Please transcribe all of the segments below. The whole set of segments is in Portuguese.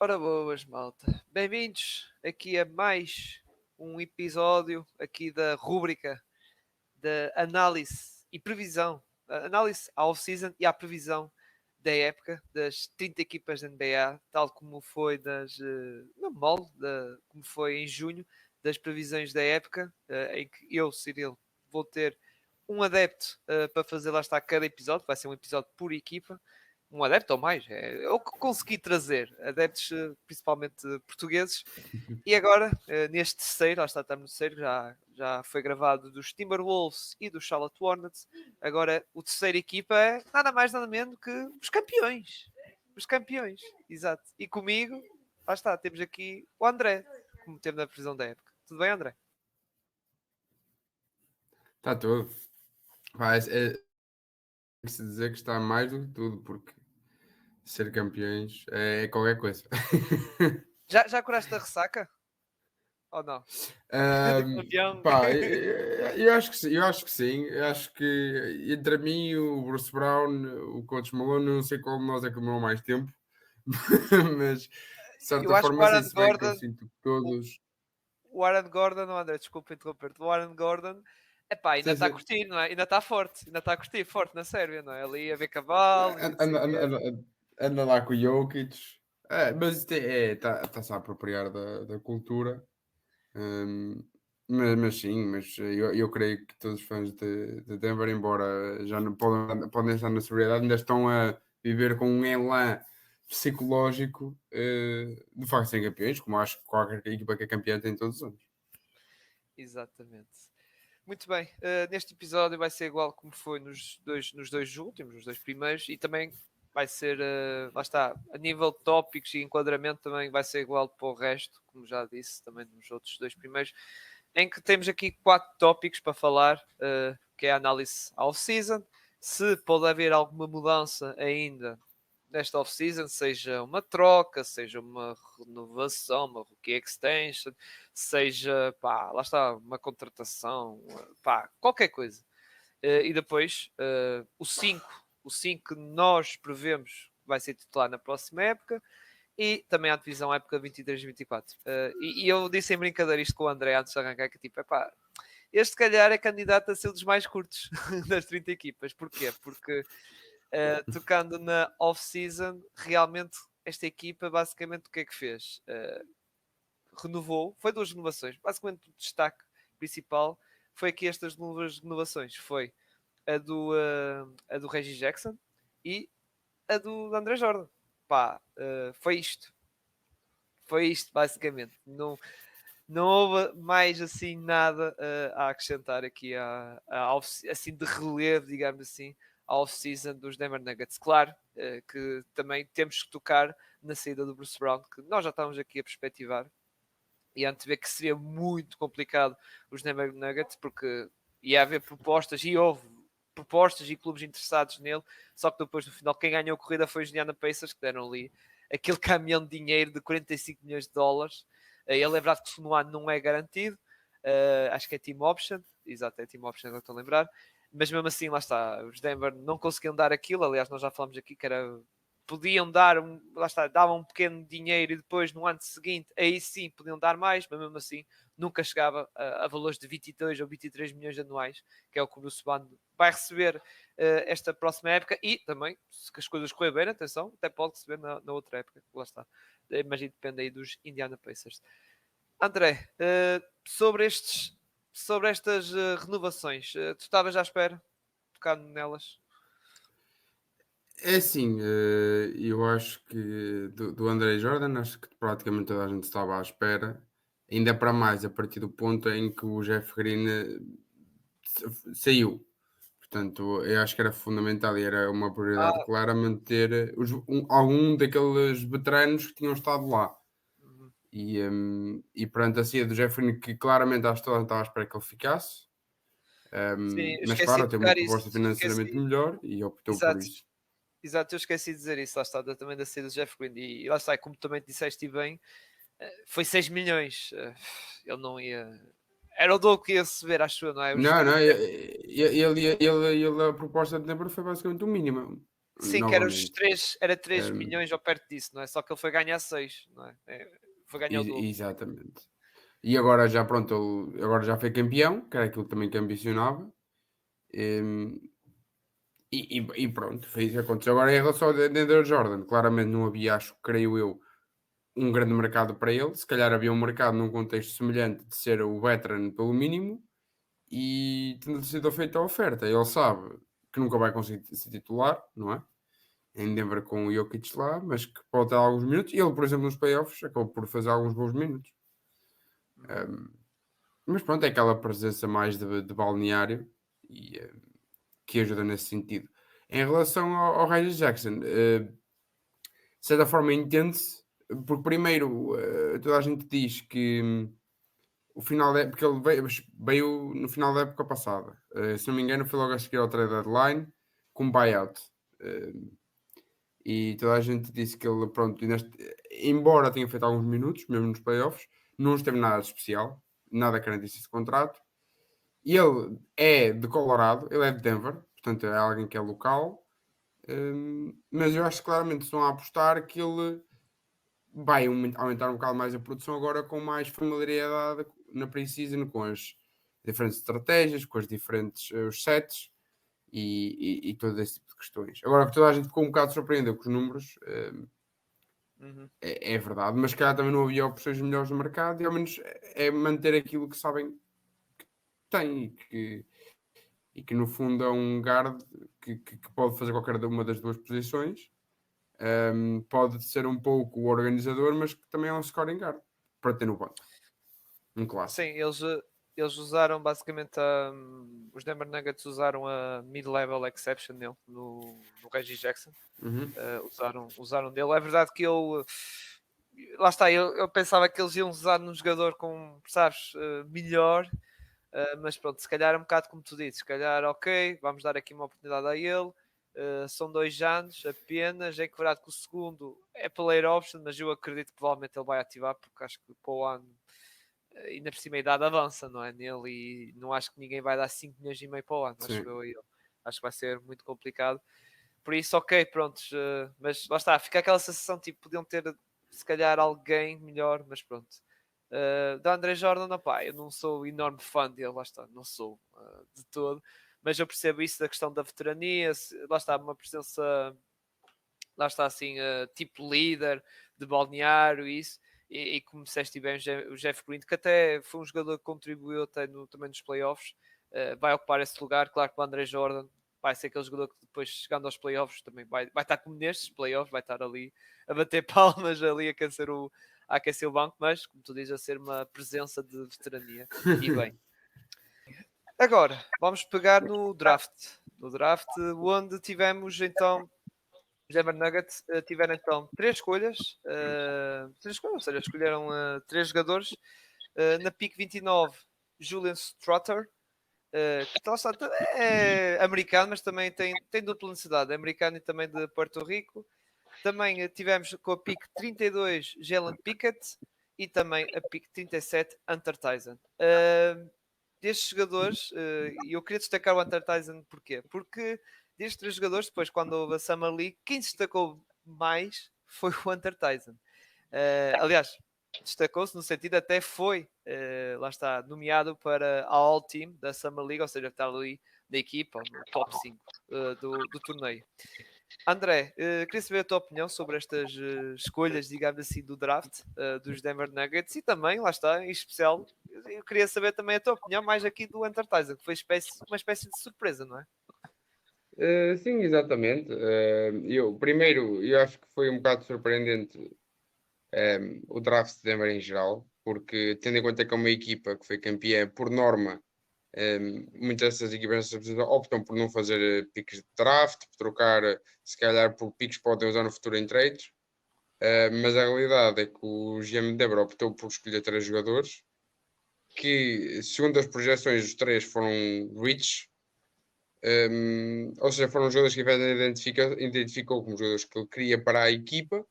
Ora boas, malta. Bem-vindos aqui a mais um episódio aqui da rúbrica da análise e previsão. A análise à off-season e à previsão da época das 30 equipas da NBA, tal como foi no molde, como foi em junho, das previsões da época, em que eu, Cirilo, vou ter um adepto para fazer lá está cada episódio, vai ser um episódio por equipa, um adepto ou mais, é o que consegui trazer, adeptos principalmente portugueses. E agora, neste terceiro, lá está, estamos no terceiro, já foi gravado dos Timberwolves e dos Charlotte Hornets. Agora, o terceiro equipa é nada mais, nada menos que os campeões. Os campeões, exato. E comigo, lá está, temos aqui o André, como temos na previsão da época. Tudo bem, André? Está tudo. Tem que se dizer que está mais do que tudo, porque ser campeões é qualquer coisa. Já curaste a ressaca? Ou não? De campeão? Pá, eu acho que sim, eu acho que sim. Eu acho que entre mim, o Bruce Brown, o Coach Malone, não sei qual de nós é que demorou mais tempo, mas de Eu certa acho que o forma sim, Aaron se bem que eu Gordon, sinto que o, todos. o Aaron Gordon, não, André, desculpa interromper-te. O Aaron Gordon, epá, ainda Sim, está a sim. curtir, não é? Ainda está forte, ainda está a curtir forte na Sérvia, não é? Ali a ver cavalo e não sei Anda, o anda, quê. anda, anda lá com o Jokic. Mas está-se a apropriar da cultura. Hum, mas sim, eu creio que todos os fãs de Denver, embora já não podem estar na sobriedade, ainda estão a viver com um elan psicológico de facto de serem campeões, como acho que qualquer equipa que é campeã tem todos os anos. Exatamente. Muito bem, neste episódio vai ser igual como foi nos dois últimos, nos dois primeiros, e também vai ser, lá está, a nível de tópicos e enquadramento também vai ser igual para o resto, como já disse também nos outros dois primeiros, em que temos aqui quatro tópicos para falar, que é a análise off-season, se pode haver alguma mudança ainda nesta off-season, seja uma troca, seja uma renovação, uma rookie extension, seja, pá, lá está, uma contratação, pá, qualquer coisa. E depois, o 5 que nós prevemos que vai ser titular na próxima época, e também a divisão época 23-24. E eu disse em brincadeira isto com o André antes de arrancar, que tipo, epá, este se calhar é candidato a ser um dos mais curtos das 30 equipas. Porquê? Porque tocando na off-season, realmente esta equipa basicamente o que é que fez? Renovou, foi duas renovações. Basicamente o destaque principal foi aqui estas duas renovações. Foi a do Reggie Jackson e a do André Jordan. Pá, foi isto. Foi isto, basicamente. Não houve mais assim nada a acrescentar aqui assim de relevo, digamos assim, à off-season dos Denver Nuggets. Claro que também temos que tocar na saída do Bruce Brown, que nós já estávamos aqui a perspectivar e antes de ver que seria muito complicado os Denver Nuggets, porque ia haver propostas e houve propostas e clubes interessados nele, só que depois no final quem ganhou a corrida foi os Indiana Pacers, que deram ali aquele caminhão de dinheiro de 45 milhões de dólares. Ele é verdade que no ano não é garantido, acho que é team option, exato, é team option, agora estou a lembrar, mas mesmo assim, lá está, os Denver não conseguiam dar aquilo, aliás, nós já falamos aqui que era podiam dar, lá está, davam um pequeno dinheiro e depois no ano seguinte, aí sim podiam dar mais, mas mesmo assim nunca chegava a valores de 22 ou 23 milhões anuais, que é o que o Bruce Brown vai receber esta próxima época e também, se as coisas correrem bem, atenção, até pode receber na outra época, lá está. Mas depende aí dos Indiana Pacers. André, sobre estas renovações, tu estavas à espera, tocando nelas? É assim, eu acho que do André Jordan, acho que praticamente toda a gente estava à espera, ainda para mais a partir do ponto em que o Jeff Green saiu. Portanto, eu acho que era fundamental e era uma prioridade Ah, clara manter algum daqueles veteranos que tinham estado lá. uhum. E perante a saída do Jeffrey, que claramente acho que toda a gente estava à espera que ele ficasse, Sim, eu mas esqueci claro, de tem uma tocar isso, proposta financeiramente esqueci, melhor e optou por exato. isso. Exato, eu esqueci de dizer isso, lá está, também da saída do Jeff Green. E lá está, como também disseste bem, foi 6 milhões. Ele não ia. Era o dobro que ia receber, acho eu, não é? Não, não, a proposta de Denver foi basicamente o mínimo. Sim, que era os novamente. 3, era 3 Um, milhões ou perto disso, não é? Só que ele foi ganhar 6, não é? Foi ganhar o dobro. exatamente. E agora já, pronto, ele agora já foi campeão, que era aquilo também que ambicionava. Um, e pronto, foi isso que aconteceu. Agora, em relação ao Denver Jordan, claramente não havia, acho, creio eu, um grande mercado para ele. Se calhar havia um mercado num contexto semelhante de ser o veteran pelo mínimo e tendo sido feita a oferta. Ele sabe que nunca vai conseguir ser titular, não é? Em Denver com o Jokic lá, mas que pode ter alguns minutos. E ele, por exemplo, nos playoffs, acabou por fazer alguns bons minutos. Uhum. Mas pronto, é aquela presença mais de balneário e, que ajuda nesse sentido. Em relação ao Reggie Jackson, de certa forma entende-se, porque primeiro toda a gente diz que o final da época, ele veio no final da época passada. Se não me engano, foi logo a seguir ao trade deadline com um buyout. Uh, e toda a gente disse que ele, pronto, embora tenha feito alguns minutos, mesmo nos playoffs, não esteve nada de especial, nada garantia de contrato. Ele é de Colorado, ele é de Denver, portanto é alguém que é local, mas eu acho que claramente estão a apostar que ele vai aumentar um bocado mais a produção agora com mais familiaridade na pre-season, com as diferentes estratégias, com as diferentes os sets e todo esse tipo de questões. Agora que toda a gente ficou um bocado surpreendida com os números, Uhum. é verdade, mas calhar também não havia opções melhores no mercado e ao menos é manter aquilo que sabem que têm e que no fundo é um guard que pode fazer qualquer uma das duas posições. Pode ser um pouco o organizador, mas que também é um scoring guard para ter no banco. Um Sim, clássico. eles usaram basicamente os Denver Nuggets usaram a mid-level exception nele, no Reggie Jackson. Uhum. Usaram dele. É verdade que eu lá está, eu pensava que eles iam usar num jogador com, sabes, melhor, mas pronto, se calhar é um bocado como tu dizes, se calhar ok, vamos dar aqui uma oportunidade a ele. São 2 anos apenas. É que verdade que o segundo é player option, mas eu acredito que provavelmente ele vai ativar porque acho que para o ano ainda por cima a idade avança, não é? Nele e não acho que ninguém vai dar 5 milhões e meio para o ano, acho Sim. eu. Acho que vai ser muito complicado. Por isso, ok, prontos. Mas lá está, fica aquela sensação tipo, podiam ter se calhar alguém melhor, mas pronto. Da André Jordan, opá, eu não sou enorme fã dele, lá está, não sou de todo, mas eu percebo isso da questão da veterania, lá está, uma presença, lá está assim, tipo líder de balneário, isso, e como disseste bem, o Jeff Green, que até foi um jogador que contribuiu até também nos playoffs, vai ocupar esse lugar, claro que o André Jordan vai ser aquele jogador que depois chegando aos playoffs também vai estar como nestes playoffs, vai estar ali a bater palmas, ali a aquecer o banco, mas como tu dizes, a ser uma presença de veterania. E bem, agora vamos pegar no draft. No draft, onde tivemos então os Denver Nuggets tiveram então 3 escolhas, ou seja, escolheram 3 jogadores. Na pick 29, Julian Strutter, que lá está, é americano, mas também tem dupla necessidade, é americano e também de Porto Rico. Também tivemos com a pick 32, Jalen Pickett, e também a pick 37, Hunter Tyson. Destes jogadores, eu queria destacar o Hunter Tyson porquê? Porque destes 3 jogadores, depois quando houve a Summer League, quem se destacou mais foi o Hunter Tyson. Aliás, destacou-se no sentido até foi, lá está, nomeado para a All Team da Summer League, ou seja, está ali na equipa, no top 5 do torneio. André, queria saber a tua opinião sobre estas escolhas, digamos assim, do draft dos Denver Nuggets e também, lá está, em especial, eu queria saber também a tua opinião mais aqui do Hunter Tyson, que foi uma espécie de surpresa, não é? Sim, exatamente. Eu acho que foi um bocado surpreendente o draft de Denver em geral, porque tendo em conta que é uma equipa que foi campeã por norma, muitas dessas equipas optam por não fazer piques de draft, por trocar, se calhar, por piques que podem usar no futuro em trades. Mas a realidade é que o GM de Denver optou por escolher 3 jogadores que, segundo as projeções, os 3 foram rich, ou seja, foram jogadores que identificou como jogadores que ele queria para a equipa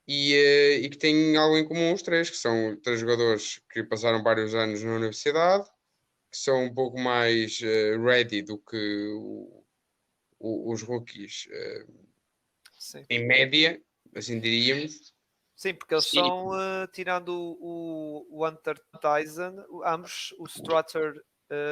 e que têm algo em comum os 3, que são 3 jogadores que passaram vários anos na universidade, que são um pouco mais ready do que os rookies Sim. em média, assim diríamos. Sim, porque eles são, tirando o Hunter Tyson, ambos, o Strutter,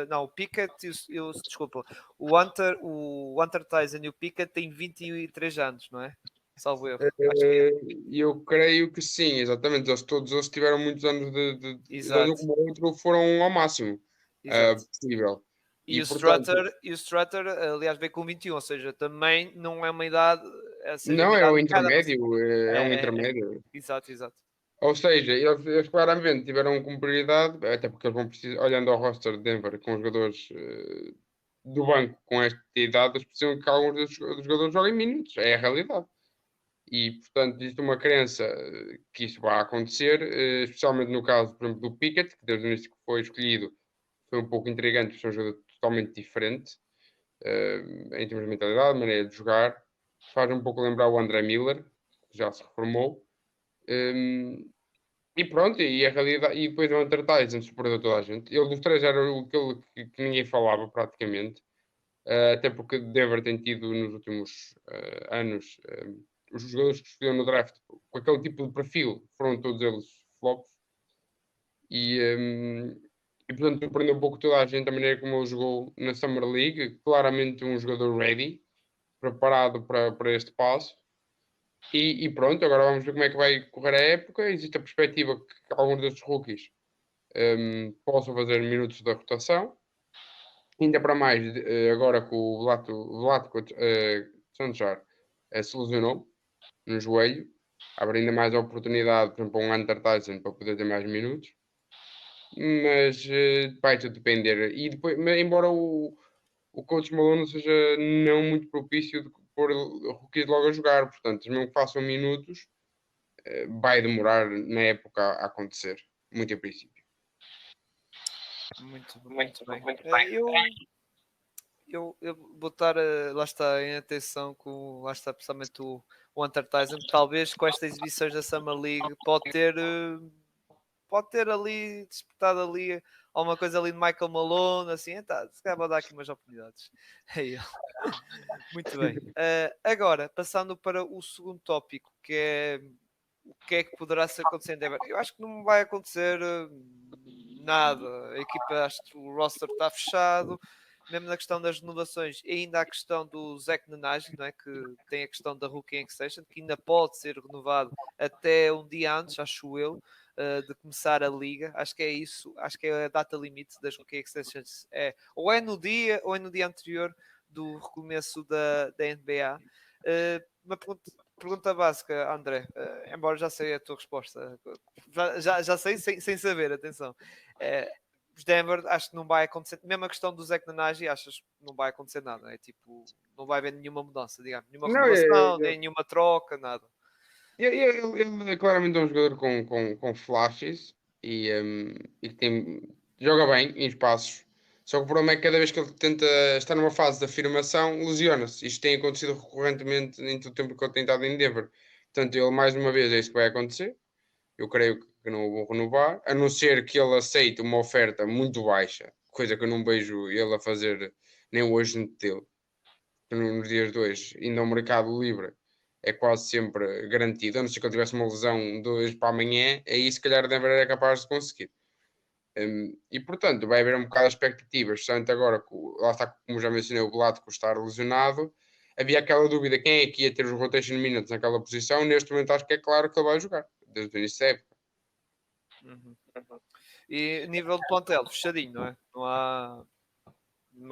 não, o Pickett desculpa, o Hunter Tyson e o Pickett têm 23 anos, não é? Salvo erro. Acho que é. Eu creio que sim, exatamente. Todos eles tiveram muitos anos mas um Exato, como o outro foram ao máximo exato. possível. E E o portanto, Strutter, aliás, veio com 21, ou seja, também não é uma idade, ou seja, não uma é o idade cada. intermédio, é um É, intermédio. exato, exato. Ou seja, eles claramente tiveram como prioridade, até porque eles vão precisar, olhando ao roster de Denver com jogadores do banco com esta idade, eles precisam que alguns dos jogadores joguem minutos, é a realidade. E, portanto, existe uma crença que isso vai acontecer, especialmente no caso, por exemplo, do Pickett, que desde o início que foi escolhido foi um pouco intrigante, porque é um jogador totalmente diferente em termos de mentalidade, maneira de jogar. Faz um pouco lembrar o André Miller, que já se reformou. E pronto, e a realidade, e depois o Hunter Tyson surpreendeu toda a gente. Ele dos três era aquele que ninguém falava praticamente, até porque Denver tem tido nos últimos anos os jogadores que escolheram no draft com aquele tipo de perfil foram todos eles flops e portanto surpreendeu um pouco toda a gente a maneira como ele jogou na Summer League. Claramente um jogador ready, preparado para este passo. E pronto, agora vamos ver como é que vai correr a época. Existe a perspectiva que alguns destes rookies possam fazer minutos da rotação. Ainda para mais, agora que o Vlatko Sanchar se lesionou no joelho, abre ainda mais a oportunidade, por exemplo, a um Hunter Tyson para poder ter mais minutos. Mas vai tudo depender. E depois, embora o coach Malone seja não muito propício de pôr rookies logo a jogar, portanto, mesmo que façam minutos, vai demorar na época a acontecer, muito em princípio. Muito bem. Eu vou estar, lá está, em atenção com, lá está, principalmente o Hunter Tyson, talvez com estas exibições da Summer League pode ter ali despertado ali alguma coisa ali de Michael Malone, assim, tá, se calhar vou dar aqui umas oportunidades. Muito bem. Agora, passando para o segundo tópico, que é o que é que poderá ser acontecer em Denver. Eu acho que não vai acontecer nada. A equipa, acho que o roster está fechado. Mesmo na questão das renovações, ainda há a questão do Zach Nnaji, não é? Que tem a questão da Rookie Extension, que ainda pode ser renovado até um dia antes, acho eu, de começar a liga. Acho que é isso. Acho que é a data limite das Rookie Extensions. Ou é no dia ou é no dia anterior do recomeço da NBA. Uma pergunta básica, André, embora já sei a tua resposta, já sei sem saber, atenção. Os Denver, acho que não vai acontecer, mesmo a questão do Zach Nnaji, achas que não vai acontecer nada, é tipo, não vai haver nenhuma mudança, digamos, nenhuma Não, renovação, nem nenhuma troca, nada. ele é claramente um jogador com flashes e que joga bem em espaços. Só que o problema é que cada vez que ele tenta estar numa fase de afirmação, lesiona-se. Isto tem acontecido recorrentemente em todo o tempo que ele tem estado em Denver. Portanto, ele mais uma vez é isso que vai acontecer. Eu creio que não o vão renovar, a não ser que ele aceite uma oferta muito baixa, coisa que eu não vejo ele a fazer nem o agente dele, que nos dias de hoje, ainda o mercado livre é quase sempre garantido, a não ser que ele tivesse uma lesão de hoje para amanhã, aí se calhar Denver era capaz de conseguir. E portanto, vai haver um bocado de expectativas, especialmente agora, lá está, como já mencionei, o Vlatko estar lesionado. Havia aquela dúvida quem é que ia ter os rotation minutes naquela posição. Neste momento, acho que é claro que ele vai jogar, desde o início da época. Uhum. E nível de plantel, fechadinho, não é? Não há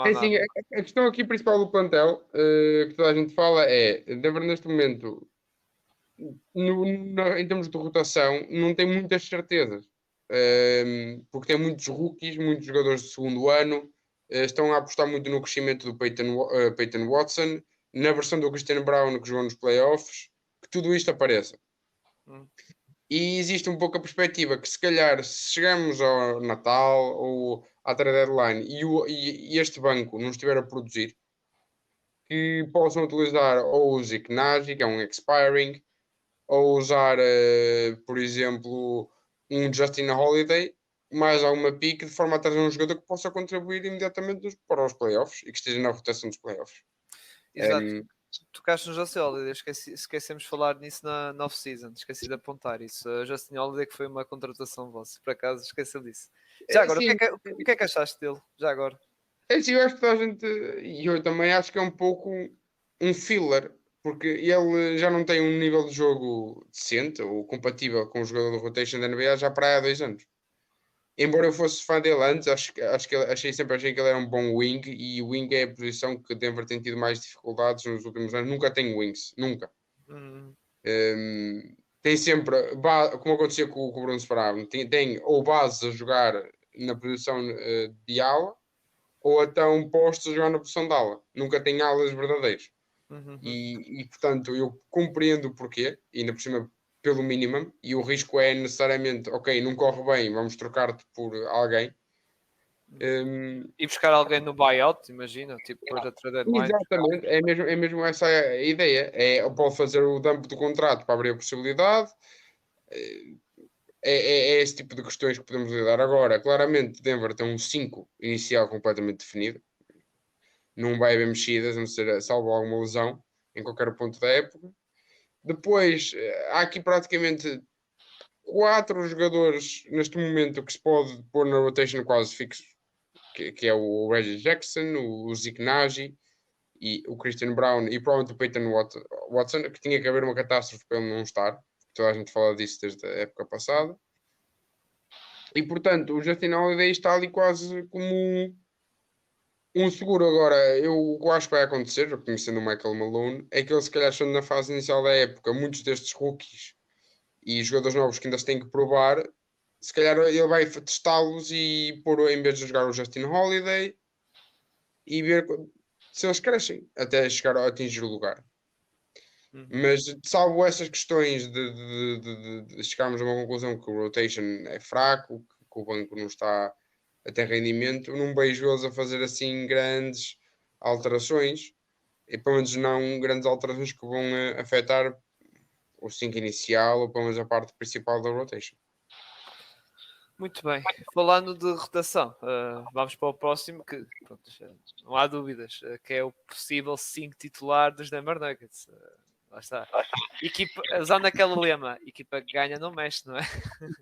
É assim, nada. a questão aqui principal do plantel, que toda a gente fala, é Denver neste momento, em termos de rotação, não tem muitas certezas. Porque tem muitos rookies, muitos jogadores de segundo ano, estão a apostar muito no crescimento do Peyton Watson, na versão do Christian Brown que jogou nos playoffs, que tudo isto apareça. Hum. E existe um pouco a perspectiva que se calhar se chegamos ao Natal ou à trade deadline e este banco não estiver a produzir, que possam utilizar ou o Zeke Nnaji, que é um expiring, ou usar, por exemplo, um Justin Holiday, mais alguma pick, de forma a trazer um jogador que possa contribuir imediatamente para os playoffs e que esteja na rotação dos playoffs. Exato. Tocaste no Justin Holiday, esquecemos de falar nisso na off-season, esqueci de apontar isso. A Justin Holiday que foi uma contratação vossa, por acaso esqueci disso. Já agora, Sim, o que é que achaste dele? Já agora? assim, eu acho que toda a gente, e eu também acho que é um pouco um filler, porque ele já não tem um nível de jogo decente ou compatível com o jogador do rotation da NBA já para aí há 2 anos. Embora eu fosse fã dele antes, achei que ele era um bom wing, e o wing é a posição que Denver tem tido mais dificuldades nos últimos anos. Nunca tem wings, nunca. Hum, Tem sempre, como acontecia com o Bruno Sparrow, tem ou bases a jogar na posição de ala, ou então postos a jogar na posição de ala. Nunca tem alas verdadeiras. uhum. E, portanto, eu compreendo o porquê, e ainda por cima pelo mínimo, e o risco é necessariamente, ok, não corre bem, vamos trocar-te por alguém. E buscar alguém no buyout, imagina, tipo depois da trade deadline. Exatamente, é mesmo essa a ideia. Pode fazer o dump do contrato para abrir a possibilidade. É esse tipo de questões que podemos lidar agora. Claramente, Denver tem um 5 inicial completamente definido. Não vai haver mexidas, a não ser salvo alguma lesão em qualquer ponto da época. Depois, há aqui praticamente 4 jogadores neste momento que se pode pôr na rotation quase fixo, que é o Reggie Jackson, o Zeke Nagy e o Christian Brown e provavelmente o Peyton Watson, que tinha que haver uma catástrofe para ele não estar. Toda a gente fala disso desde a época passada. E portanto, o Justin Holiday está ali quase como um seguro. Agora, o que eu acho que vai acontecer, conhecendo o Michael Malone, é que ele, se calhar, estando na fase inicial da época, muitos destes rookies e jogadores novos que ainda se têm que provar, se calhar ele vai testá-los e pôr, em vez de jogar o Justin Holiday, e ver se eles crescem até chegar a atingir o lugar. Mas, salvo essas questões de chegarmos a uma conclusão que o rotation é fraco, que o banco não está a ter rendimento, não vejo eles a fazer assim grandes alterações, e pelo menos não grandes alterações que vão afetar o 5 inicial ou pelo menos a parte principal da rotation. Muito bem, falando de rotação, vamos para o próximo, que pronto, não há dúvidas, que é o possível 5 titular dos Denver Nuggets. Lá está. Equipa, usando aquele lema, equipa que ganha não mexe, não é?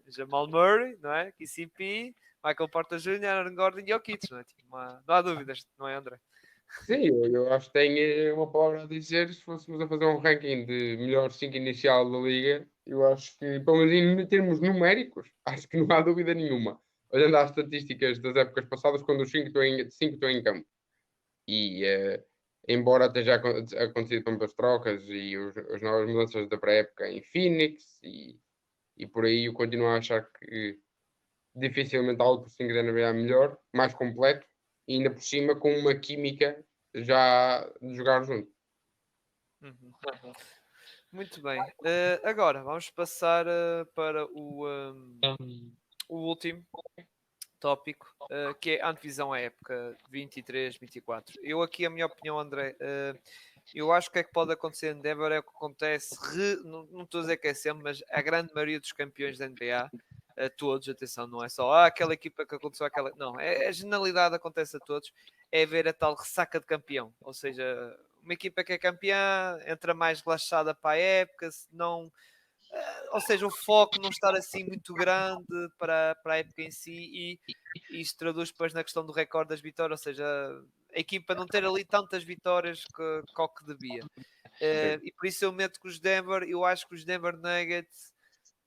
Jamal Murray, não é? KCP, Michael Porter Jr., Aaron Gordon e Jokic, não é? Tipo, não há dúvidas, não é, André? Sim, eu acho que tem uma palavra a dizer. Se fôssemos a fazer um ranking de melhor 5 inicial da liga, eu acho que, pelo menos em termos numéricos, acho que não há dúvida nenhuma. Olhando às estatísticas das épocas passadas, quando os 5 estão em campo. E embora tenha acontecido tantas trocas e as novas mudanças da pré-época em Phoenix e por aí, eu continuo a achar que dificilmente algo por 5 da NBA é melhor, mais completo e ainda por cima com uma química já de jogar junto. Uhum. Muito bem. Agora vamos passar para o último tópico, que é a antevisão à época 23-24. Eu aqui, a minha opinião, André, eu acho que é que pode acontecer em Denver é o que acontece, não estou a dizer que é sempre, mas a grande maioria dos campeões da NBA, todos, atenção, não é só aquela equipa que aconteceu, aquela. Não, a generalidade acontece a todos, é ver a tal ressaca de campeão, ou seja, uma equipa que é campeã entra mais relaxada para a época, se não ou seja, o foco não estar assim muito grande para a época em si, e isto traduz depois na questão do recorde das vitórias, ou seja, a equipa não ter ali tantas vitórias que o que devia. E por isso eu meto que os Denver, eu acho que os Denver Nuggets,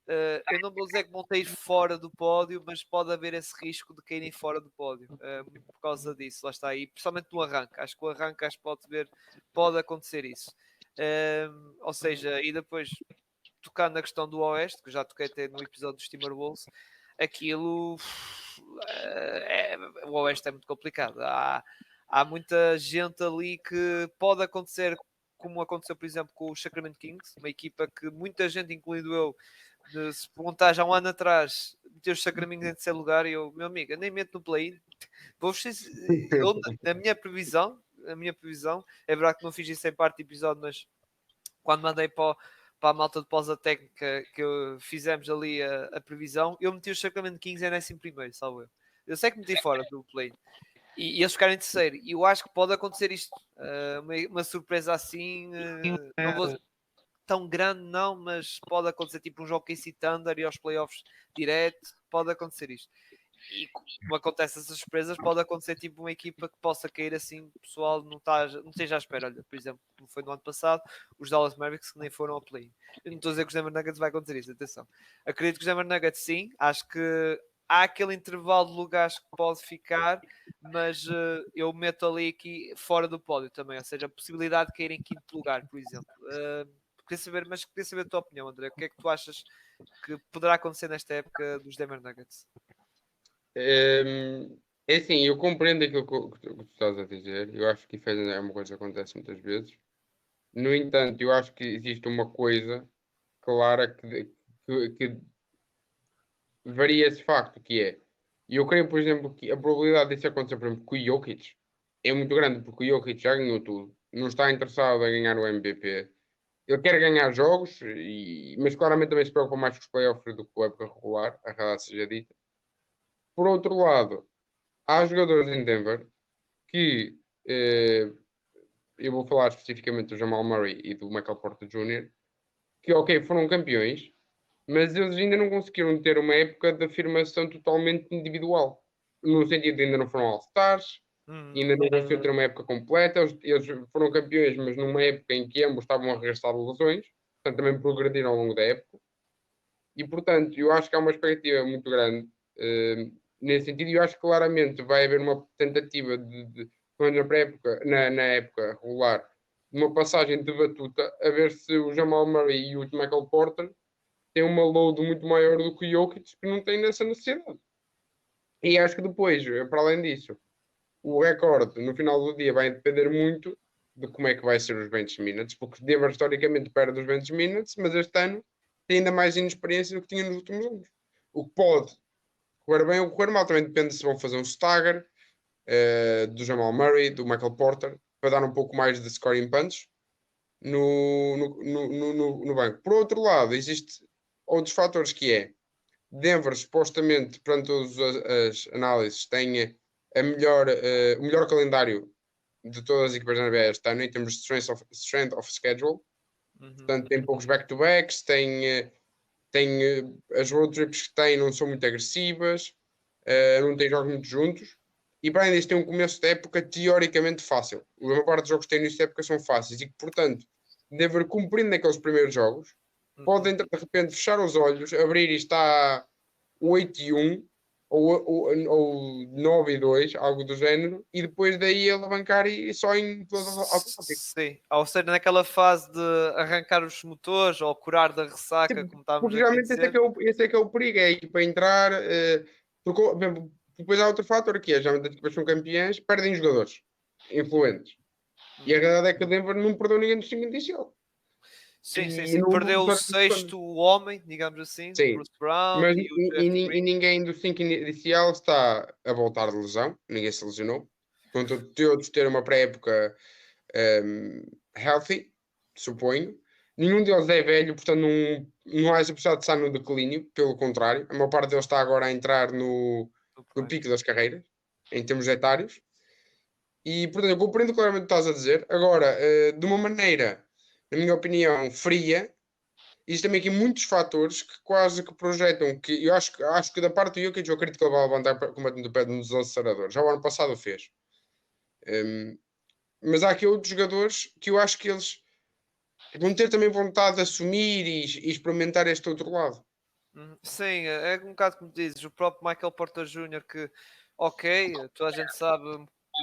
eu não vou dizer que vão cair fora do pódio, mas pode haver esse risco de caírem fora do pódio, muito por causa disso, lá está aí, principalmente no arranque, acho que o arranque pode acontecer isso. Ou seja, e depois tocando na questão do Oeste, que eu já toquei até no episódio dos Timberwolves, aquilo o Oeste é muito complicado. Há muita gente ali que pode acontecer, como aconteceu, por exemplo, com o Sacramento Kings, uma equipa que muita gente, incluindo eu, se perguntar já um ano atrás, meter os Sacramento em terceiro lugar, e eu, meu amigo, eu nem meto no play-in. Eu, na minha previsão, é verdade que não fiz isso em parte do episódio, mas quando mandei para a malta de pausa técnica que fizemos ali a previsão, eu meti o Sacramento Kings em 11º, salvo eu. Eu sei que meti fora do play, e eles ficarem em terceiro. E eu acho que pode acontecer isto. Uma surpresa assim, não vou tão grande, não, mas pode acontecer tipo um jogo que City Thunder e aos playoffs direto. Pode acontecer isto. E como acontece essas surpresas, pode acontecer tipo uma equipa que possa cair assim, o pessoal não esteja à espera. Olha, por exemplo, como foi no ano passado, os Dallas Mavericks que nem foram ao play. Eu não estou a dizer que os Denver Nuggets vai acontecer isto, atenção. Acredito que os Denver Nuggets sim, acho que há aquele intervalo de lugares que pode ficar, mas eu meto ali aqui fora do pódio também, ou seja, a possibilidade de cair em quinto lugar, por exemplo. Queria saber a tua opinião, André. O que é que tu achas que poderá acontecer nesta época dos Denver Nuggets? É assim, eu compreendo aquilo que tu estás a dizer. Eu acho que isso é uma coisa que acontece muitas vezes. No entanto, eu acho que existe uma coisa clara que varia esse facto, que é, eu creio, por exemplo, que a probabilidade disso acontecer, por exemplo, com o Jokic é muito grande, porque o Jokic já ganhou tudo, não está interessado em ganhar o MVP. Ele quer ganhar jogos, mas claramente também se preocupa mais com os playoffs do que com a época regular, a verdade seja dita. Por outro lado, há jogadores em Denver que eu vou falar especificamente do Jamal Murray e do Michael Porter Jr., que, ok, foram campeões, mas eles ainda não conseguiram ter uma época de afirmação totalmente individual. No sentido de ainda não foram All-Stars, ainda não conseguiram ter uma época completa. Eles foram campeões, mas numa época em que ambos estavam a regressar de lesões, portanto também progrediram ao longo da época. E, portanto, eu acho que há uma expectativa muito grande nesse sentido, e eu acho que claramente vai haver uma tentativa na pré-época, na época regular, de uma passagem de batuta, a ver se o Jamal Murray e o Michael Porter têm uma load muito maior do que o Jokic, que não tem nessa necessidade. E acho que depois, para além disso, o recorde no final do dia vai depender muito de como é que vai ser os bench minutes, porque Denver historicamente perde os bench minutes, mas este ano tem ainda mais inexperiência do que tinha nos últimos anos. O que pode correr bem ou correr mal, também depende se vão fazer um stagger do Jamal Murray, do Michael Porter, para dar um pouco mais de scoring punch no banco. Por outro lado, existe outros fatores que é Denver, supostamente, perante todas as análises, tem o melhor calendário de todas as equipas da NBA este ano em termos de strength of schedule. Portanto, tem poucos back-to-backs, as road trips que tem não são muito agressivas, não tem jogos muito juntos. E para além disso, tem um começo de época teoricamente fácil. A maior parte dos jogos que tem início de época são fáceis e que, portanto, Denver cumprindo aqueles primeiros jogos, podem de repente fechar os olhos, abrir e está 8-1 ou 9-2, algo do género, e depois daí alavancar e só em Sim, ou seja, naquela fase de arrancar os motores ou curar da ressaca, como estávamos porque aqui a realmente dizer. esse é que é o perigo, é a equipa entrar. Porque, depois há outro fator que é, geralmente as equipas são campeãs, perdem jogadores influentes. E a realidade é que o Denver não perdeu ninguém no 5 inicial. Sim, sim, E sim. não Perdeu o lutar sexto homem, digamos assim, sim. Bruce Brown Mas e o Jeff Green. ninguém do 5 inicial está a voltar de lesão, ninguém se lesionou. Portanto, todos ter uma pré-época healthy, suponho. Nenhum deles é velho, portanto não há essa possibilidade de estar no declínio, pelo contrário. A maior parte deles está agora a entrar no pico das carreiras, em termos etários. E, portanto, eu compreendo claramente o que estás a dizer. Agora, de uma maneira, na minha opinião, fria, existem também aqui muitos fatores que quase que projetam que eu acho que da parte do Jokic eu acredito que ele vai levantar completamente o pé nos aceleradores. Já o ano passado o fez. Mas há aqui outros jogadores que eu acho que eles vão ter também vontade de assumir e experimentar este outro lado. Sim, é um bocado como dizes, o próprio Michael Porter Jr. que, ok, toda a gente sabe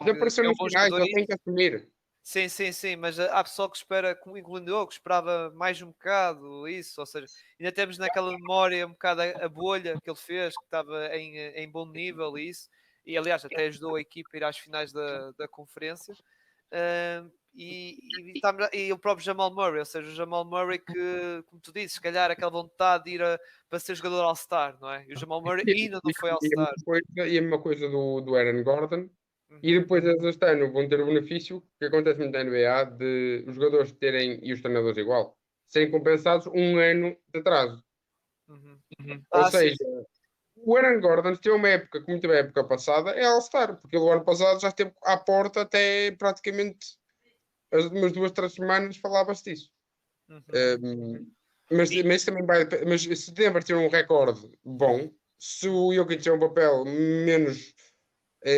Já apareceu que é um nos bom finais, jogador já e tem que assumir. sim, sim, sim, mas há pessoal que espera, incluindo eu, que esperava mais um bocado isso, ou seja, ainda temos naquela memória um bocado a bolha que ele fez, que estava em bom nível e isso, e aliás até ajudou a equipa a ir às finais da conferência. E o próprio Jamal Murray, ou seja, o Jamal Murray que, como tu dizes, se calhar aquela vontade de ir para ser jogador All-Star, não é? E o Jamal Murray ainda não foi All-Star. E a mesma coisa do Aaron Gordon. E Uhum. depois eles este ano vão ter o benefício que acontece muito na NBA de os jogadores terem, e os treinadores igual, serem compensados um ano de atraso. Uhum. Ou Sim, seja, sim. o Aaron Gordon teve uma época, como teve a época passada, é All-Star, porque ele o ano passado já esteve à porta até praticamente as últimas 2, 3 semanas falava-se disso. Uhum. Mas também vai. Mas se Denver tiver um recorde bom, se o Jokic tiver um papel menos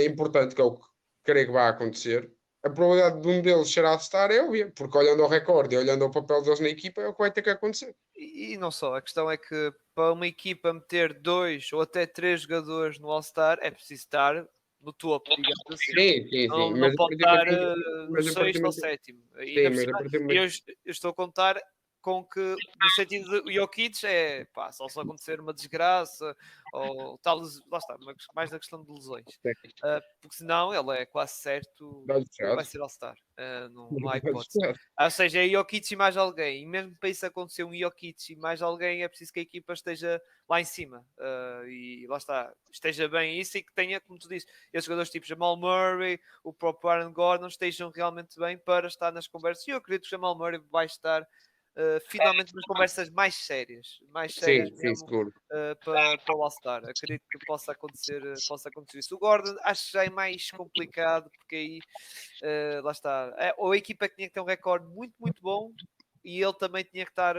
importante, que é o que creio que vai acontecer, a probabilidade de um deles ser All-Star é óbvia, porque olhando ao recorde e olhando ao papel deles na equipa, é o que vai ter que acontecer. E não só, a questão é que para uma equipa meter 2 ou até 3 jogadores no All-Star é preciso estar no topo, digamos assim. Sim. Não pode estar no Mas a partir sexto do ou momento. sétimo. E ainda Sim, por mas a cima, partir do eu, momento. eu estou a contar com que, no sentido de Jokic, é pá, só se acontecer uma desgraça ou tal, lá está, mais na questão de lesões. Porque senão ele é quase certo Dá-lhe que vai certo. ser All-Star. Não há Dá-lhe hipótese. certo. Ou seja, é Jokic e mais alguém. E mesmo para isso acontecer um Jokic e mais alguém, é preciso que a equipa esteja lá em cima. E lá está, esteja bem isso e que tenha, como tu dizes, esses jogadores tipo Jamal Murray, o próprio Aaron Gordon, estejam realmente bem para estar nas conversas. E eu acredito que o Jamal Murray vai estar finalmente nas conversas mais sérias Sim, mesmo. seguro. Para o All-Star, acredito que possa acontecer isso. O Gordon acho que já é mais complicado, porque aí lá está. Ou a equipa que tinha que ter um recorde muito, muito bom e ele também tinha que estar,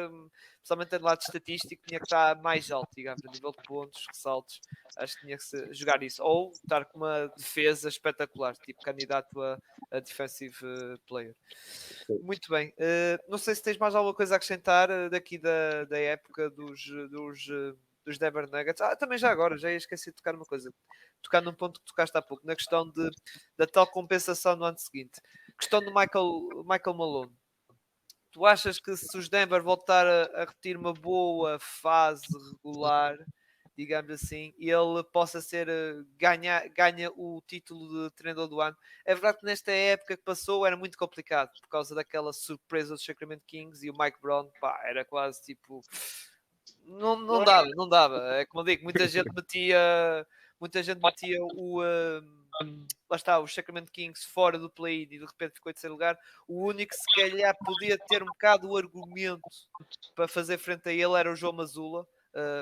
principalmente do lado estatístico, tinha que estar mais alto, digamos, a nível de pontos, ressaltos. Acho que tinha que jogar isso. Ou estar com uma defesa espetacular, tipo candidato a defensive player. Muito bem. Não sei se tens mais alguma coisa a acrescentar daqui da época dos Denver Nuggets. Também já agora, já ia esquecer de tocar uma coisa. Tocar num ponto que tocaste há pouco, na questão da tal compensação no ano seguinte. Questão do Michael Malone. Tu achas que se os Denver voltar a repetir uma boa fase regular, digamos assim, ele possa ser ganha o título de treinador do ano? É verdade que nesta época que passou era muito complicado por causa daquela surpresa dos Sacramento Kings e o Mike Brown, pá, era quase tipo não dava. É como eu digo, muita gente metia lá está, os Sacramento Kings fora do play e de repente ficou em terceiro lugar. O único que se calhar podia ter um bocado o argumento para fazer frente a ele era o João Mazzulla,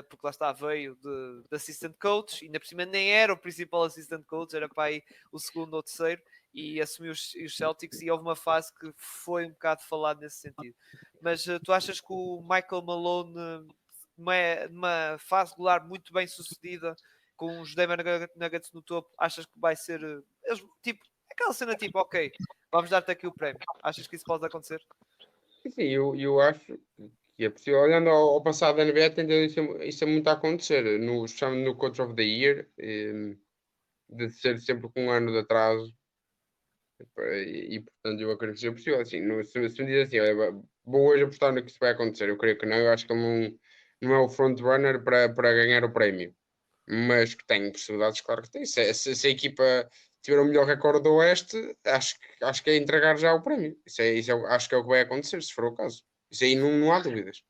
porque lá está, veio de assistant coach, e ainda por cima nem era o principal assistant coach, era para aí o segundo ou terceiro, e assumiu os Celtics, e houve uma fase que foi um bocado falado nesse sentido. Mas tu achas que o Michael Malone, numa fase regular muito bem sucedida, com os Denver Nuggets no topo, achas que vai ser tipo, aquela cena tipo, ok, vamos dar-te aqui o prémio. Achas que isso pode acontecer? Sim, eu acho que é possível. Olhando ao passado da NBA, tem isso é muito a acontecer. Especialmente no Coach of the Year, de ser sempre com um ano de atraso. Portanto, eu acredito que seja possível. Assim, se me diz assim, olha, vou hoje apostar no que isso vai acontecer, eu creio que não. Eu acho que ele não é o front-runner para ganhar o prémio. Mas que tem possibilidades, claro que tem. Se a equipa tiver o melhor recorde do Oeste, acho que é entregar já o prémio. Acho que é o que vai acontecer, se for o caso. Isso aí não há dúvidas.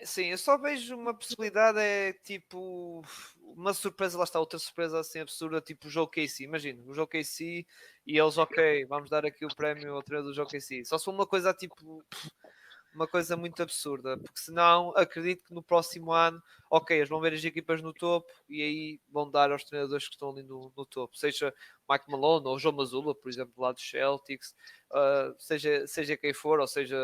Sim, eu só vejo uma possibilidade, é tipo uma surpresa, lá está, outra surpresa assim absurda, tipo o jogo KC. Imagina, o jogo KC e eles, ok, vamos dar aqui o prémio ao treinador do jogo KC. Só se for uma coisa tipo uma coisa muito absurda, porque senão acredito que no próximo ano, ok, eles vão ver as equipas no topo e aí vão dar aos treinadores que estão ali no topo, seja Mike Malone ou João Mazzulla, por exemplo, lá dos Celtics, seja quem for, ou seja,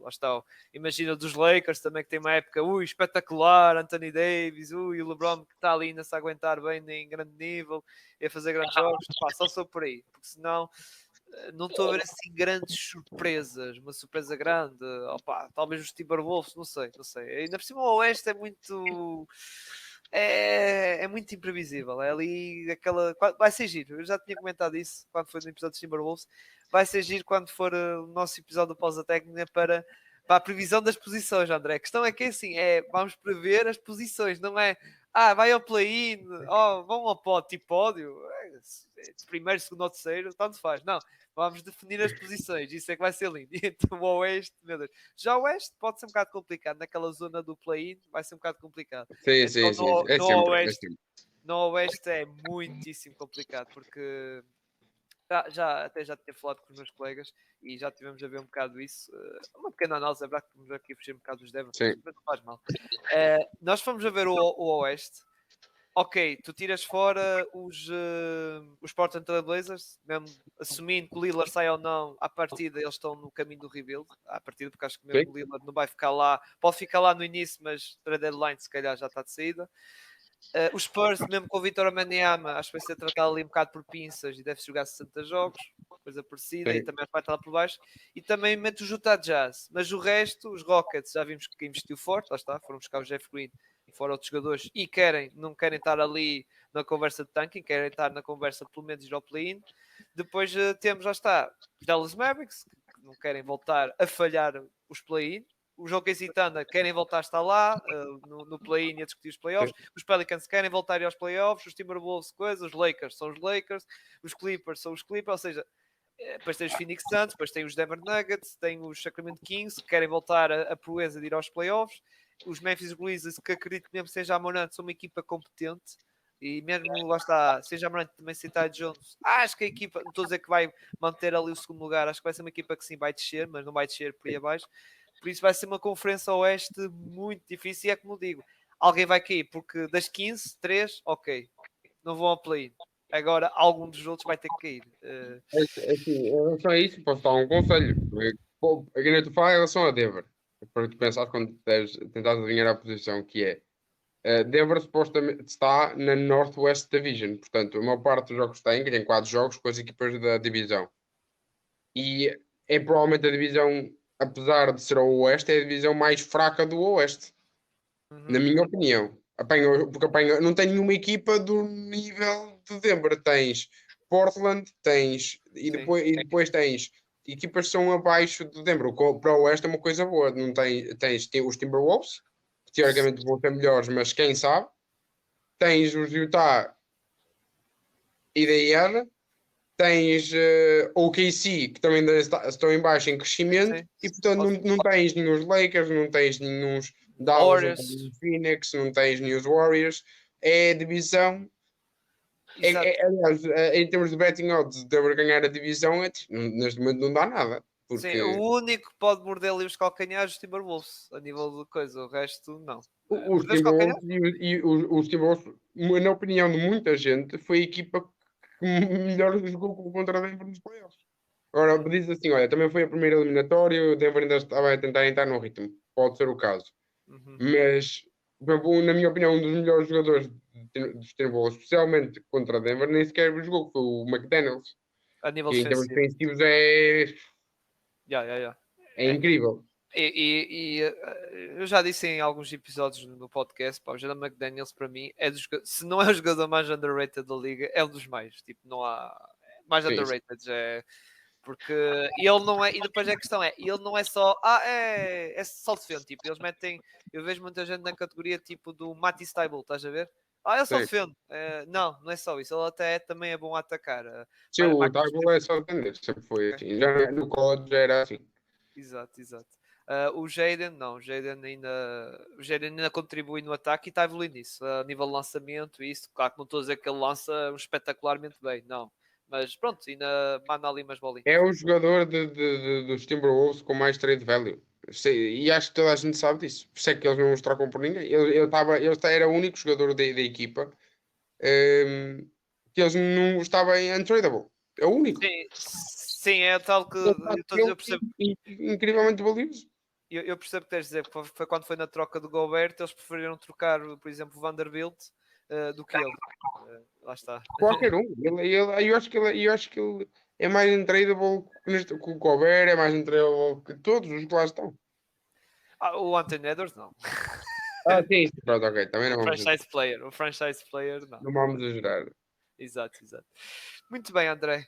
lá está, imagina dos Lakers também que tem uma época espetacular, Anthony Davis, e o LeBron que está ali ainda se aguentar bem em grande nível e a fazer grandes jogos, pá, só sou por aí, porque senão não estou a ver assim grandes surpresas, uma surpresa grande, opa, talvez os Timberwolves, não sei. Ainda por cima o Oeste é muito muito imprevisível. É ali aquela. Vai ser giro. Eu já tinha comentado isso quando foi no episódio dos Timberwolves. Vai ser giro quando for o nosso episódio do Pausa Técnica para a previsão das posições, André. A questão é que assim, vamos prever as posições, não é? Vai ao play-in, vão ao tipo pódio, primeiro, segundo ou terceiro, tanto faz. Não, vamos definir as posições, isso é que vai ser lindo. E então o Oeste, meu Deus. Já o Oeste pode ser um bocado complicado, naquela zona do play-in vai ser um bocado complicado. Sim. Então É no sempre, é Oeste, sempre. no Oeste é muitíssimo complicado, porque até já tinha falado com os meus colegas e já tivemos a ver um bocado isso. Uma pequena análise, é verdade que estamos aqui a fugir um bocado dos Devils, Sim. mas não faz mal. Nós fomos a ver o Oeste ok, tu tiras fora os Portland Trail Blazers, mesmo assumindo que o Lillard sai ou não, à partida eles estão no caminho do rebuild, à partida, porque acho que mesmo o Lillard não vai ficar lá, pode ficar lá no início, mas para a deadline se calhar já está de saída. Os Spurs, mesmo com o Vitor Wembanyama, acho que vai ser tratado ali um bocado por pinças e deve jogar 60 jogos, coisa parecida, Sim. e também vai estar lá por baixo. E também mete o Utah Jazz, mas o resto, os Rockets, já vimos que investiu forte, lá está, foram buscar o Jeff Green e fora outros jogadores, e não querem estar ali na conversa de tanking, querem estar na conversa de pelo menos ir ao play-in. Depois temos, lá está, os Dallas Mavericks, que não querem voltar a falhar os play-in. Os OKC Thunder querem voltar a estar lá no play-in e a discutir os playoffs. Os Pelicans querem voltar a ir aos playoffs. Os Timberwolves, coisas. Os Lakers são os Lakers. Os Clippers são os Clippers. Ou seja, depois tem os Phoenix Suns, depois tem os Denver Nuggets, tem os Sacramento Kings que querem voltar a proeza de ir aos playoffs. Os Memphis Grizzlies, que acredito que mesmo seja a Morant, são uma equipa competente. E mesmo lá está, seja a Morant também sem Ty Jones, acho que a equipa, não estou a dizer que vai manter ali o segundo lugar, acho que vai ser uma equipa que sim vai descer, mas não vai descer por aí abaixo. Por isso vai ser uma conferência oeste muito difícil. E é como digo, alguém vai cair, porque das 15, 3, ok, não vão ao play. Agora, algum dos outros vai ter que cair. Assim, em relação a isso, posso dar um conselho. Aqui nem tu fala em relação a Denver. Para tu pensar quando tentares adivinhar a posição que é. Denver supostamente está na Northwest Division. Portanto, a maior parte dos jogos que tem 4 jogos com as equipas da divisão. E é provavelmente a divisão, apesar de ser o Oeste, é a divisão mais fraca do Oeste. Na minha opinião. Porque não tem nenhuma equipa do nível de Denver. Tens Portland, e depois tens equipas que são abaixo de Denver. Para o Oeste é uma coisa boa. Não tens os Timberwolves, que teoricamente vão ser melhores, mas quem sabe. Tens os Utah e Indiana. Tens OKC, que também estão em baixo em crescimento, Sim. e portanto não tens nenhum Lakers, não tens nenhum Dallas, não tens nenhum Phoenix, não tens nenhum Warriors. É a divisão. Aliás, em termos de betting odds, de ganhar a divisão, neste momento não dá nada. Porque Sim, o único que pode morder ali os calcanhares é os Timberwolves, a nível de coisa, o resto não. os Timberwolves os Timberwolves, na opinião de muita gente, foi a equipa que melhor jogou contra a Denver nos playoffs. Agora, diz assim, olha, também foi a primeira eliminatória, o Denver ainda estava a tentar entrar no ritmo. Pode ser o caso. Mas, na minha opinião, um dos melhores jogadores dos Timberwolves, especialmente contra a Denver, nem sequer jogou, foi o McDaniels. A nível que em termos defensivo. defensivos é É incrível. eu já disse em alguns episódios no podcast, o Jordan McDaniels para mim se não é o jogador mais underrated da liga, é um dos mais. Tipo, não há mais underrated, porque ele não é, e depois a questão ele não é só é só defende, tipo, eles metem, eu vejo muita gente na categoria tipo do Matty Stable, estás a ver? Ele só defende. Não é só isso, ele até também é bom a atacar. Sim, o Taibo é só defender, sempre foi assim. Já no college já era assim. Exato. O Jaden não, o Jaden ainda contribui no ataque e está a evoluir nisso, a nível de lançamento e isso, claro que não estou a dizer que ele lança espetacularmente bem, não, mas pronto, ainda manda ali umas bolinhas. É o jogador dos Timberwolves com mais trade value. E acho que toda a gente sabe disso. Por isso é que eles não os trocam por ninguém. Ele era o único jogador da equipa que eles não estava em untradeable. É o único. Sim, é tal que eu percebo. Incrivelmente valioso. Eu percebo o que tens de dizer, foi quando foi na troca do Gobert, eles preferiram trocar, por exemplo, o Vanderbilt do que ele. Lá está. Qualquer um. Eu acho que ele é mais untradeable que o Gobert, é mais untradeable que todos os que lá estão. O Anthony Edwards não. Sim. Pronto, ok. Também não vamos o franchise player não. Não vamos exagerar. Exato. Muito bem, André.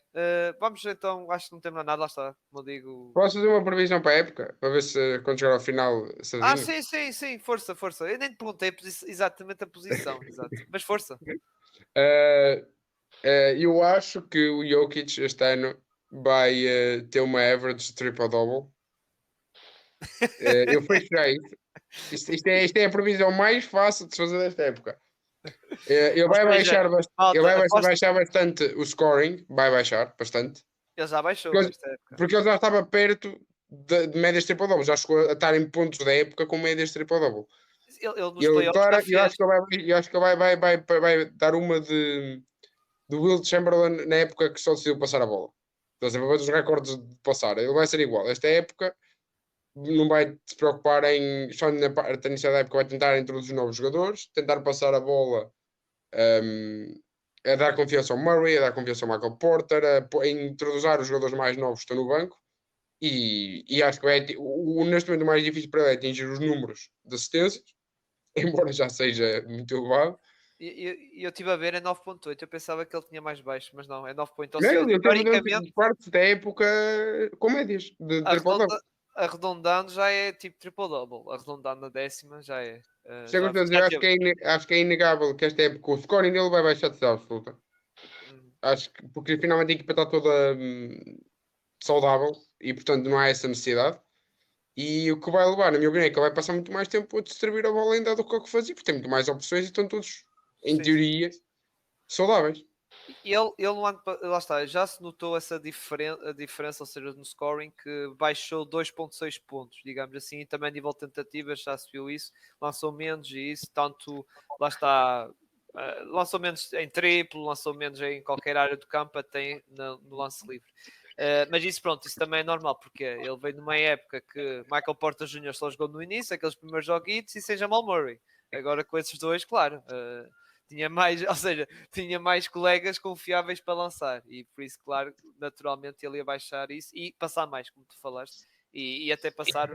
Vamos então, acho que não temos nada, lá está, como eu digo. Posso fazer uma previsão para a época? Para ver se quando chegar ao final se adivinha? Sim, força. Eu nem te perguntei exatamente a posição, exato. Mas força. Eu acho que o Jokic este ano vai ter uma average triple-double. Eu fecho já isso. Isto é a previsão mais fácil de se fazer desta época. Ele vai baixar bastante o scoring. Vai baixar bastante. Ele já baixou esta época. Porque ele já estava perto de médias triple-double. Já chegou a estar em pontos da época com médias triple-double. Ele nos Ele, playoffs claro, já eu acho fez. que vai dar uma do Will Chamberlain na época que só decidiu passar a bola. Estás a ver os recordes de passar. Ele vai ser igual. Esta época não vai se preocupar em. Só na parte inicial da época vai tentar introduzir novos jogadores, tentar passar a bola, a dar confiança ao Murray, a dar confiança ao Michael Porter, a introduzir os jogadores mais novos que estão no banco. E acho que neste momento o mais difícil para ele é atingir os números de assistências, embora já seja muito elevado. E eu estive a ver, é 9.8. Eu pensava que ele tinha mais baixo, mas não, é 9.8. Ou Não, seja, ele teoricamente, teve parte da época com médias de triple-double. arredondando já é tipo triple-double. Arredondando na décima já é. Isso é que eu estou a dizer, Já acho teve. acho que é inegável que esta época o scoring dele vai baixar de absoluta. Acho que porque finalmente a equipa está toda saudável e portanto não há essa necessidade. E o que vai levar, na minha opinião, é que ele vai passar muito mais tempo a distribuir a bola ainda do que o que fazia, porque tem muito mais opções e estão todos, em Sim, sim. teoria, saudáveis. Ele no ano, lá está, já se notou essa diferença, ou seja, no scoring, que baixou 2.6 pontos, digamos assim, e também a nível de tentativas já se viu isso, lançou menos e isso, tanto, lá está, lançou menos em triplo, lançou menos em qualquer área do campo, até no lance livre. Mas isso, pronto, isso também é normal, porque ele veio numa época que Michael Porter Jr. só jogou no início, aqueles primeiros joguitos, e sem Jamal Murray. Agora com esses dois, claro, tinha mais, ou seja, tinha mais colegas confiáveis para lançar, e por isso, claro, naturalmente ele ia baixar isso e passar mais, como tu falaste, e até passar,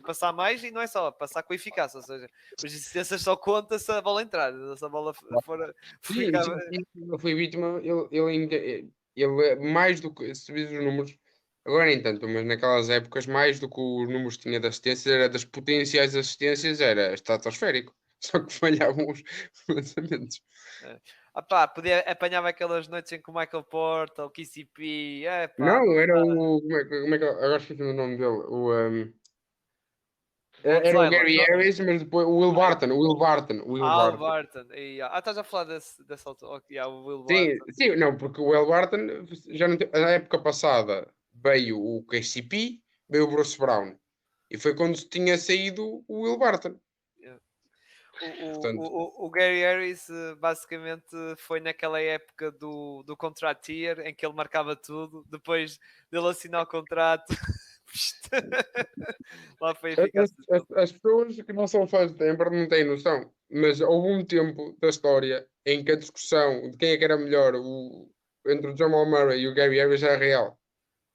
passar mais, e não é só passar com eficácia, ou seja, as assistências só conta se a bola entrar, se a bola for Sim, ficar. ele foi vítima, ele é mais do que, se vis os números, agora nem tanto, mas naquelas épocas, mais do que os números que tinha de assistências, era das potenciais assistências, era estratosférico. Só que falhavam os lançamentos. Podia, apanhava aquelas noites em que o Michael Porter, o KCP, Não, era o. Agora esqueci o nome dele. Era o Bonzailer. Gary Harris, mas depois o Will Barton. O Will Barton. O Will Al Barton. Barton. Estás a falar dessa altura. Okay, o Will Sim, Barton. sim, não, porque o Will Barton já não, na época passada veio o KCP, veio o Bruce Brown. E foi quando tinha saído o Will Barton. Yeah. Portanto, O Gary Harris basicamente foi naquela época do contract year em que ele marcava tudo. Depois dele assinar o contrato, lá foi eficaz. as pessoas que não são fãs de Denver não têm noção, mas houve um tempo da história em que a discussão de quem é que era melhor entre o Jamal Murray e o Gary Harris era real.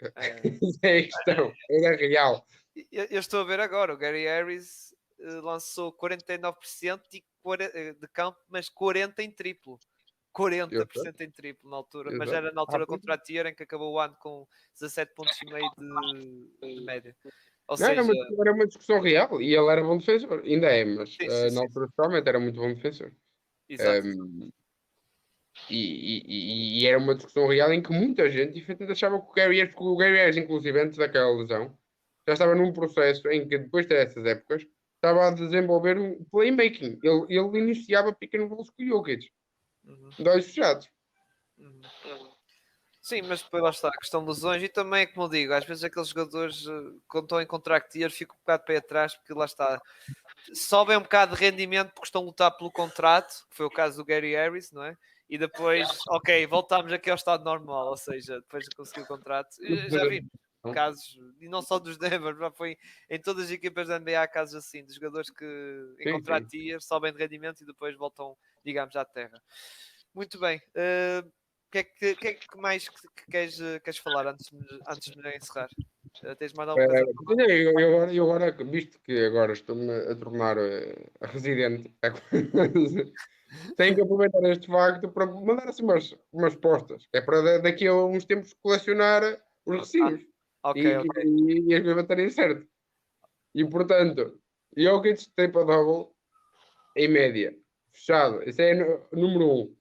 Essa é a questão, era real. Eu estou a ver agora, o Gary Harris lançou 49% de campo, mas 40% em triplo. 40% em triplo na altura, mas Exato. era na altura contra a Tier em que acabou o ano com 17,5 pontos de média. Ou Não, seja, era uma discussão real e ele era bom defensor, ainda é, mas sim, sim, na sim, altura totalmente era muito bom defensor. exato. Um, e era uma discussão real em que muita gente efetivamente achava que porque o Gary Harris, inclusive antes daquela lesão, já estava num processo em que depois dessas épocas estava a desenvolver um playmaking. Ele iniciava pequeno gols com o Jokic, Uhum, de olhos fechados. uhum. Sim, mas depois lá está, a questão de lesões e também, como eu digo, às vezes aqueles jogadores, quando estão em contract year, ficam um bocado de pé atrás, porque lá está, sobem um bocado de rendimento porque estão a lutar pelo contrato, que foi o caso do Gary Harris, não é? E depois, ok, voltamos aqui ao estado normal, ou seja, depois de conseguir o contrato. Já vi casos, e não só dos Denver, já foi em todas as equipas da NBA há casos assim, de jogadores que em Sim, sim. contract year sobem de rendimento e depois voltam, digamos, à terra. Muito bem. Que é que mais que queres falar antes de encerrar? Tens mais alguma coisa a falar? Eu agora, visto que agora estou-me a tornar residente, tenho que aproveitar este facto para mandar assim umas postas. É para daqui a uns tempos colecionar os recibos Ok, e, ok. e as coisas baterem certo. E portanto, Jokic triple-double em média. Fechado. Esse é número 1.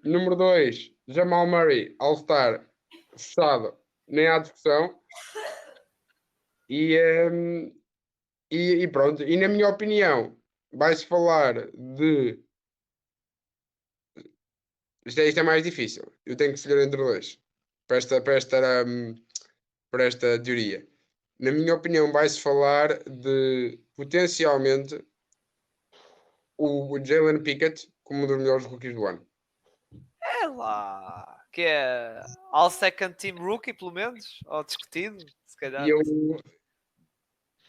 Número 2, Jamal Murray, All-Star. Fechado. Nem há discussão. E, e pronto. E na minha opinião, vai-se falar de. Isto é mais difícil. Eu tenho que escolher entre dois para esta teoria. na minha opinião, vai-se falar de potencialmente o Jalen Pickett como um dos melhores rookies do ano. É lá. Que é All Second Team Rookie, pelo menos? Ou discutido, se calhar. E eu,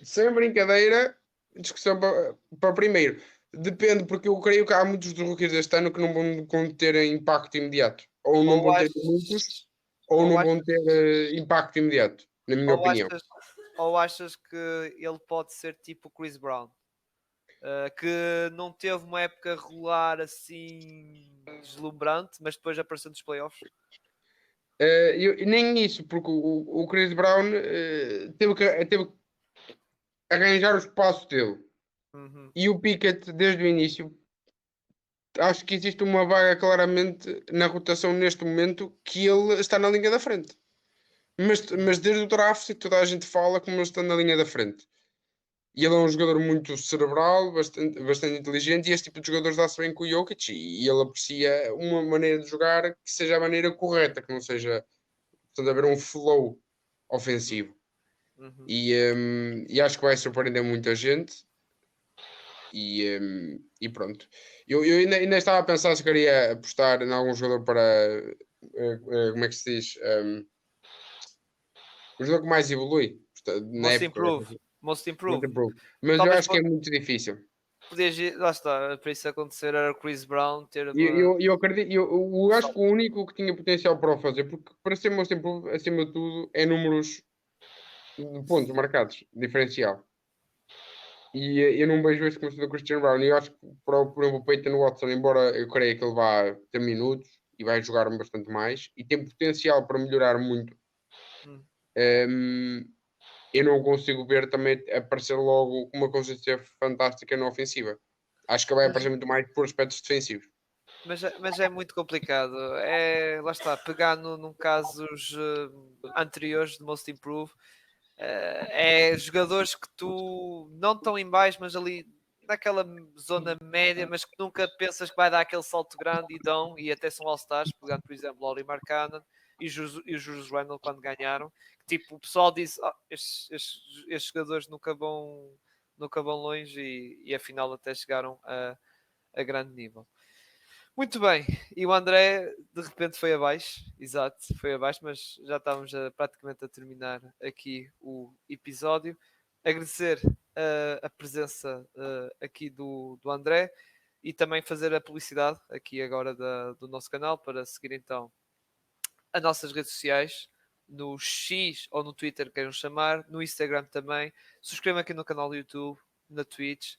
sem brincadeira, discussão para primeiro. Depende, porque eu creio que há muitos dos rookies deste ano que não vão ter impacto imediato. Ou não Ou vão ter muitos, achas, ou ou não vão achas, ter impacto imediato, na minha ou opinião. achas, ou achas que ele pode ser tipo o Chris Brown? Que não teve uma época regular assim deslumbrante, mas depois apareceu nos playoffs. Nem isso, porque o Chris Brown teve que arranjar o espaço dele. Uhum. E o Pickett, desde o início, acho que existe uma vaga claramente na rotação neste momento que ele está na linha da frente. Mas desde o draft toda a gente fala como ele está na linha da frente. E ele é um jogador muito cerebral, bastante inteligente, e este tipo de jogadores dá-se bem com o Jokic, e ele aprecia uma maneira de jogar que seja a maneira correta, que não seja, portanto, haver um flow ofensivo. Uhum. E acho que vai surpreender muita gente. E pronto. Eu ainda estava a pensar se queria apostar em algum jogador para. Como é que se diz? O jogador que mais evolui portanto, na Most época. improve. Most Muito improve. bom. Mas eu Talvez acho que é muito difícil. podias ir, lá está, para isso acontecer era o Chris Brown ter E uma. eu acredito, eu acho que o único que tinha potencial para o fazer, porque para ser most improve, acima de tudo, é números de pontos marcados, diferencial. E eu não vejo esse como sendo o Christian Brown. E eu acho que por exemplo, o Peyton Watson, embora eu creia que ele vá ter minutos e vai jogar bastante mais, e tem potencial para melhorar muito, Hum. eu não consigo ver também aparecer logo com uma consistência fantástica na ofensiva. Acho que vai Mas, aparecer muito mais por aspectos defensivos. mas é muito complicado. É, lá está, pegar num casos anteriores de Most Improve. É jogadores que tu não estão em baixo, mas ali naquela zona média, mas que nunca pensas que vai dar aquele salto grande e dão, e até são All-Stars, pegando por exemplo Laurie Markkanen e o Julius Randle quando ganharam, que, tipo, o pessoal disse estes jogadores nunca vão longe e afinal até chegaram a grande nível. Muito bem, e o André de repente foi abaixo, exato, foi abaixo, mas já estávamos praticamente a terminar aqui o episódio. Agradecer a presença aqui do André e também fazer a publicidade aqui agora do nosso canal para seguir então as nossas redes sociais, no X ou no Twitter, queiram chamar, no Instagram também. Subscrevam aqui no canal do YouTube, na Twitch.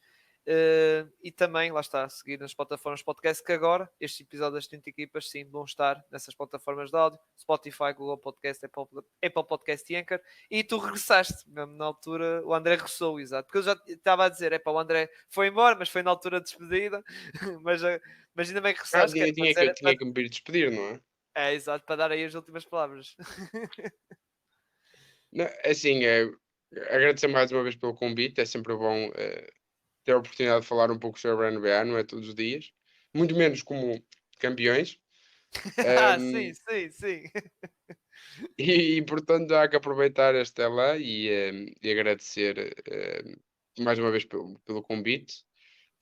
E também, lá está, seguir nas plataformas podcast, que agora, este episódio das 30 equipas, sim, vão estar nessas plataformas de áudio, Spotify, Google Podcast, Apple Podcast e Anchor. E tu regressaste, mesmo na altura, o André regressou, exato. Porque eu já estava a dizer, o André foi embora, mas foi na altura de despedida. mas ainda bem que regressaste, que é para dizer, Tinha que me vir despedir, não é? exato, para dar aí as últimas palavras. Não, assim, agradecer mais uma vez pelo convite. É sempre bom ter a oportunidade de falar um pouco sobre a NBA, não é todos os dias. Muito menos como campeões. Sim, Um, sim, sim. portanto há que aproveitar esta lá e agradecer mais uma vez pelo convite.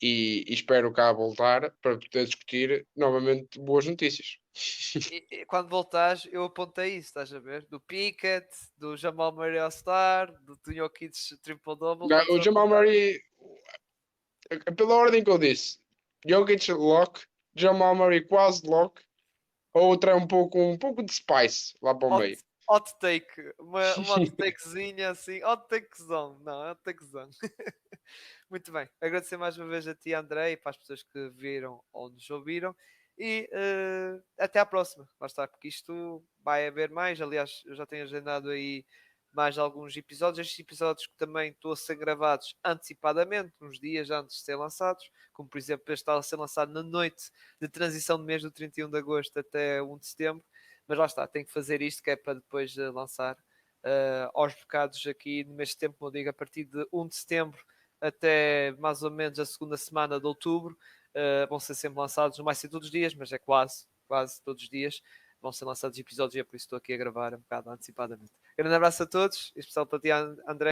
E espero cá voltar para poder discutir novamente boas notícias. E quando voltares, eu apontei isso, estás a ver? Do Pickett, do Jamal Murray All-Star, do Jokic Triple-Double, Não, está o tudo Jamal apontado. Murray, pela ordem que eu disse, Jokic lock, Jamal Murray quase lock, a outra é um pouco de spice lá para o Hot, meio. hot take, uma hot takezinha assim, hot takezão, não, hot takezão. Muito bem, agradecer mais uma vez a ti, André, e para as pessoas que viram ou nos ouviram. E até à próxima. Lá está, porque isto vai haver mais. Aliás, eu já tenho agendado aí mais alguns episódios. Estes episódios que também estão a ser gravados antecipadamente, uns dias antes de ser lançados, como por exemplo, este está a ser lançado na noite de transição do mês do 31 de agosto até 1 de setembro. Mas lá está, tenho que fazer isto que é para depois lançar aos bocados aqui no mês de setembro, como eu digo, a partir de 1 de setembro até mais ou menos a segunda semana de outubro. Vão ser sempre lançados, não vai ser todos os dias, mas é quase todos os dias. vão ser lançados episódios e é por isso que estou aqui a gravar um bocado antecipadamente. Grande abraço a todos, em especial para ti, André.